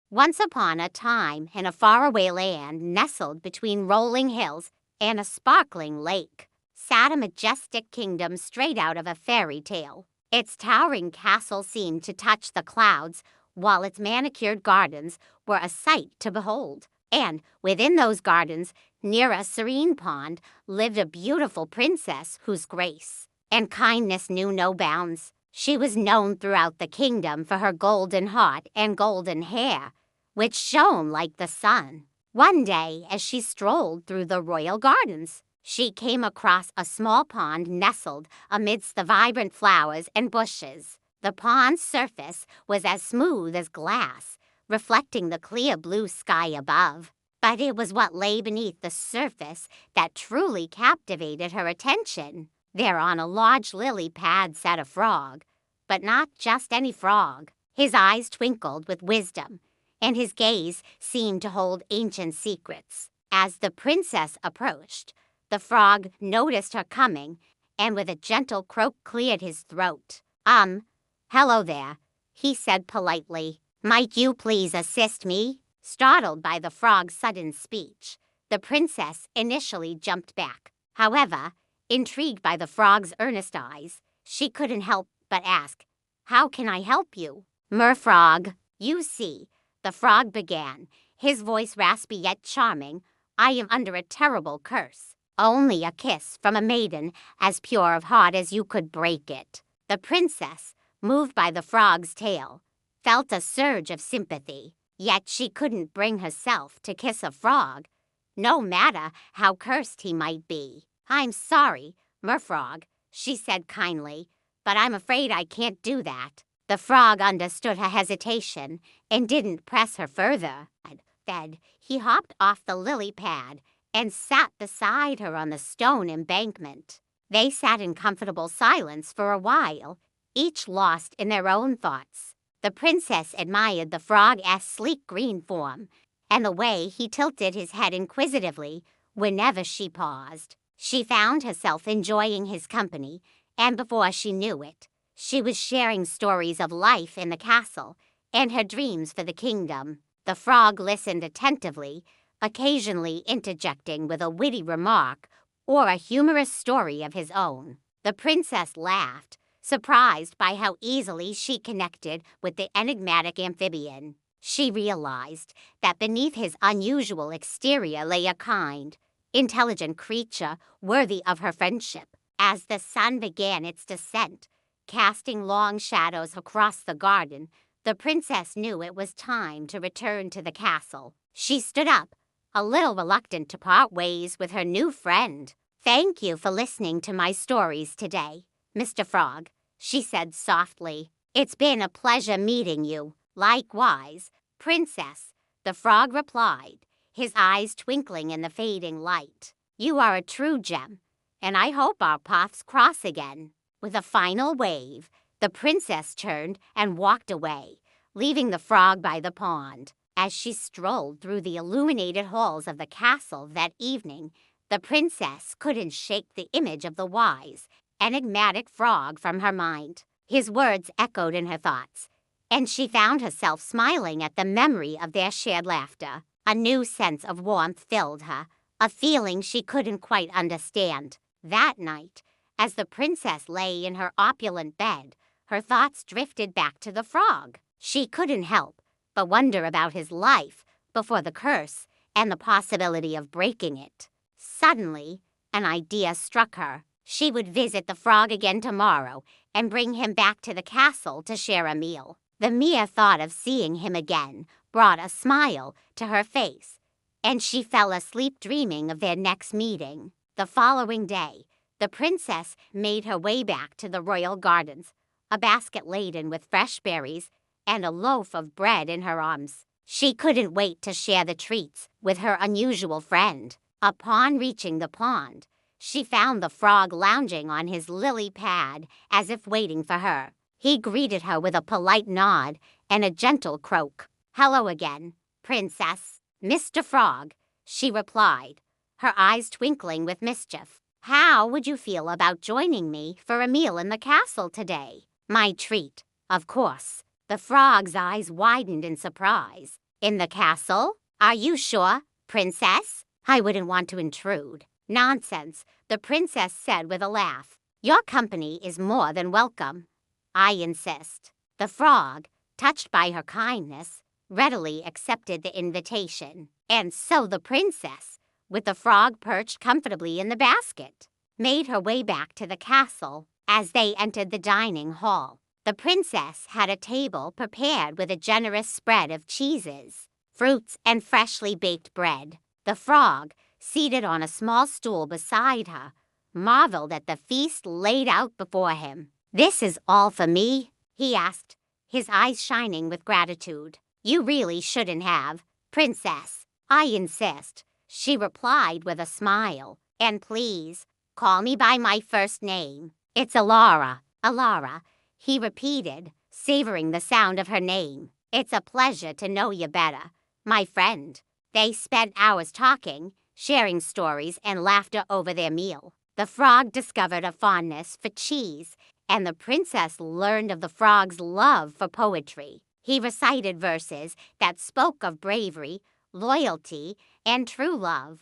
Once upon a time, in a faraway land nestled between rolling hills and a sparkling lake, sat a majestic kingdom straight out of a fairy tale. Its towering castle seemed to touch the clouds, while its manicured gardens were a sight to behold. And within those gardens, near a serene pond, lived a beautiful princess whose grace and kindness knew no bounds. She was known throughout the kingdom for her golden heart and golden hair, which shone like the sun. One day, as she strolled through the royal gardens, she came across a small pond nestled amidst the vibrant flowers and bushes. The pond's surface was as smooth as glass, reflecting the clear blue sky above. But it was what lay beneath the surface that truly captivated her attention. There on a large lily pad sat a frog, but not just any frog. His eyes twinkled with wisdom, and his gaze seemed to hold ancient secrets. As the princess approached, the frog noticed her coming, and with a gentle croak cleared his throat. Hello there," he said politely. "Might you please assist me?" Startled by the frog's sudden speech, the princess initially jumped back. However, intrigued by the frog's earnest eyes, she couldn't help but ask, "How can I help you?" "Merfrog, you see," the frog began, his voice raspy yet charming, "I am under a terrible curse. Only a kiss from a maiden as pure of heart as you could break it." The princess, moved by the frog's tale, felt a surge of sympathy. Yet she couldn't bring herself to kiss a frog, no matter how cursed he might be. "I'm sorry, Merfrog," she said kindly, "but I'm afraid I can't do that." The frog understood her hesitation and didn't press her further. Instead, he hopped off the lily pad and sat beside her on the stone embankment. They sat in comfortable silence for a while, each lost in their own thoughts. The princess admired the frog's sleek green form and the way he tilted his head inquisitively whenever she paused. She found herself enjoying his company, and before she knew it, she was sharing stories of life in the castle and her dreams for the kingdom. The frog listened attentively, occasionally interjecting with a witty remark or a humorous story of his own. The princess laughed, surprised by how easily she connected with the enigmatic amphibian. She realized that beneath his unusual exterior lay a kind, intelligent creature worthy of her friendship. As the sun began its descent, casting long shadows across the garden, the princess knew it was time to return to the castle. She stood up, a little reluctant to part ways with her new friend. "Thank you for listening to my stories today, Mr. Frog," she said softly. "It's been a pleasure meeting you." "Likewise, Princess," the frog replied, his eyes twinkling in the fading light. "You are a true gem, and I hope our paths cross again." With a final wave, the princess turned and walked away, leaving the frog by the pond. As she strolled through the illuminated halls of the castle that evening, the princess couldn't shake the image of the wise, enigmatic frog from her mind. His words echoed in her thoughts, and she found herself smiling at the memory of their shared laughter. A new sense of warmth filled her, a feeling she couldn't quite understand. That night, as the princess lay in her opulent bed, her thoughts drifted back to the frog. She couldn't help but wonder about his life before the curse and the possibility of breaking it. Suddenly, an idea struck her. She would visit the frog again tomorrow and bring him back to the castle to share a meal. The mere thought of seeing him again brought a smile to her face, and she fell asleep dreaming of their next meeting. The following day, the princess made her way back to the royal gardens, a basket laden with fresh berries and a loaf of bread in her arms. She couldn't wait to share the treats with her unusual friend. Upon reaching the pond, she found the frog lounging on his lily pad as if waiting for her. He greeted her with a polite nod and a gentle croak. "Hello again, Princess." "Mr. Frog," she replied, her eyes twinkling with mischief. "How would you feel about joining me for a meal in the castle today?" "My treat, of course." The frog's eyes widened in surprise. In the castle? Are you sure, princess? I wouldn't want to intrude. Nonsense, the princess said with a laugh. Your company is more than welcome. I insist. The frog, touched by her kindness, readily accepted the invitation. And so the princess, with the frog perched comfortably in the basket, made her way back to the castle. As they entered the dining hall, the princess had a table prepared with a generous spread of cheeses, fruits, and freshly baked bread. The frog, seated on a small stool beside her, marveled at the feast laid out before him. This is all for me? He asked, his eyes shining with gratitude. You really shouldn't have, princess. I insist, she replied with a smile. And please, call me by my first name. It's Alara. Alara, he repeated, savoring the sound of her name. It's a pleasure to know you better, my friend. They spent hours talking, sharing stories and laughter over their meal. The frog discovered a fondness for cheese, and the princess learned of the frog's love for poetry. He recited verses that spoke of bravery, loyalty, and true love,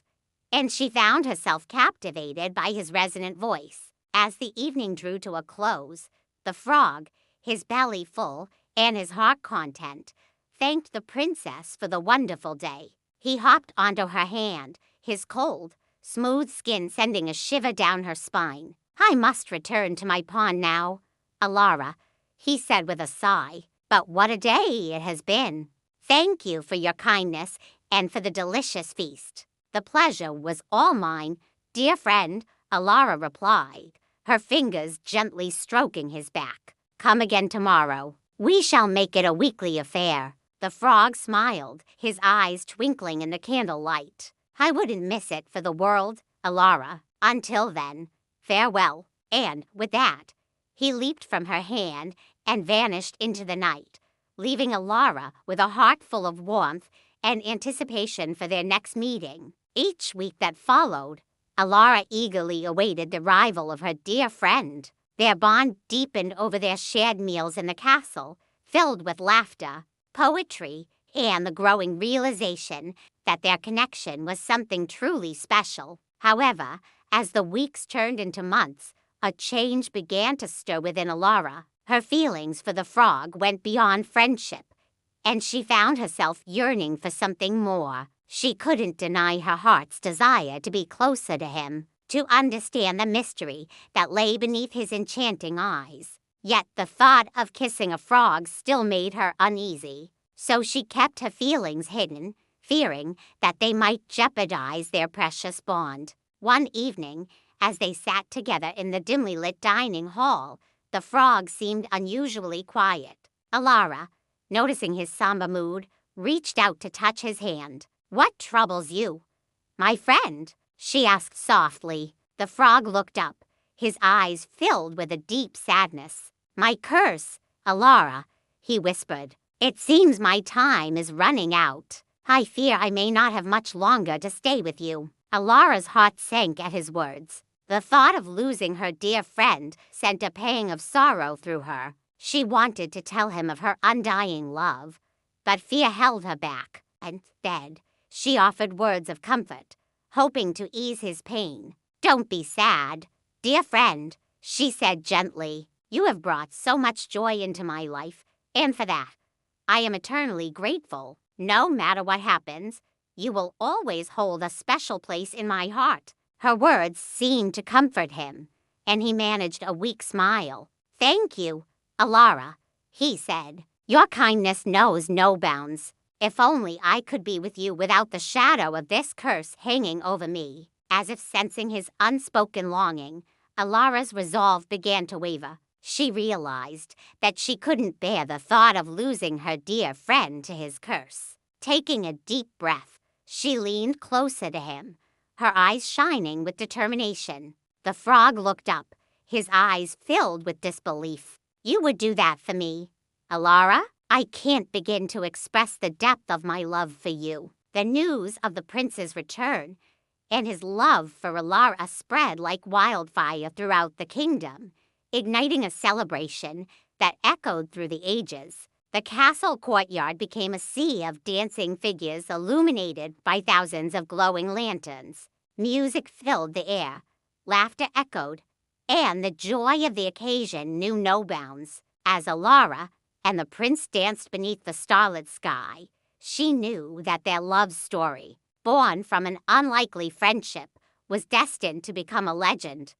and she found herself captivated by his resonant voice. As the evening drew to a close, the frog, his belly full and his heart content, thanked the princess for the wonderful day. He hopped onto her hand, his cold, smooth skin sending a shiver down her spine. I must return to my pond now, Alara, he said with a sigh. But what a day it has been. Thank you for your kindness and for the delicious feast. The pleasure was all mine, dear friend, Alara replied, her fingers gently stroking his back. Come again tomorrow. We shall make it a weekly affair. The frog smiled, his eyes twinkling in the candlelight. I wouldn't miss it for the world, Alara. Until then, farewell. And with that, he leaped from her hand and vanished into the night, leaving Alara with a heart full of warmth and anticipation for their next meeting. Each week that followed, Alara eagerly awaited the arrival of her dear friend. Their bond deepened over their shared meals in the castle, filled with laughter, poetry, and the growing realization that their connection was something truly special. However, as the weeks turned into months, a change began to stir within Alara. Her feelings for the frog went beyond friendship, and she found herself yearning for something more. She couldn't deny her heart's desire to be closer to him, to understand the mystery that lay beneath his enchanting eyes. Yet the thought of kissing a frog still made her uneasy, so she kept her feelings hidden, fearing that they might jeopardize their precious bond. One evening, as they sat together in the dimly lit dining hall, the frog seemed unusually quiet. Alara, noticing his somber mood, reached out to touch his hand. What troubles you, my friend? She asked softly. The frog looked up, his eyes filled with a deep sadness. My curse, Alara, he whispered. It seems my time is running out. I fear I may not have much longer to stay with you. Alara's heart sank at his words. The thought of losing her dear friend sent a pang of sorrow through her. She wanted to tell him of her undying love, but fear held her back. Instead, she offered words of comfort, hoping to ease his pain. Don't be sad, dear friend, she said gently. You have brought so much joy into my life, and for that, I am eternally grateful. No matter what happens, you will always hold a special place in my heart. Her words seemed to comfort him, and he managed a weak smile. Thank you, Alara, he said. Your kindness knows no bounds. If only I could be with you without the shadow of this curse hanging over me. As if sensing his unspoken longing, Alara's resolve began to waver. She realized that she couldn't bear the thought of losing her dear friend to his curse. Taking a deep breath, she leaned closer to him, her eyes shining with determination. The frog looked up, his eyes filled with disbelief. You would do that for me, Alara? I can't begin to express the depth of my love for you. The news of the prince's return and his love for Alara spread like wildfire throughout the kingdom, igniting a celebration that echoed through the ages. The castle courtyard became a sea of dancing figures illuminated by thousands of glowing lanterns. Music filled the air, laughter echoed, and the joy of the occasion knew no bounds. As Alara and the prince danced beneath the starlit sky, she knew that their love story, born from an unlikely friendship, was destined to become a legend.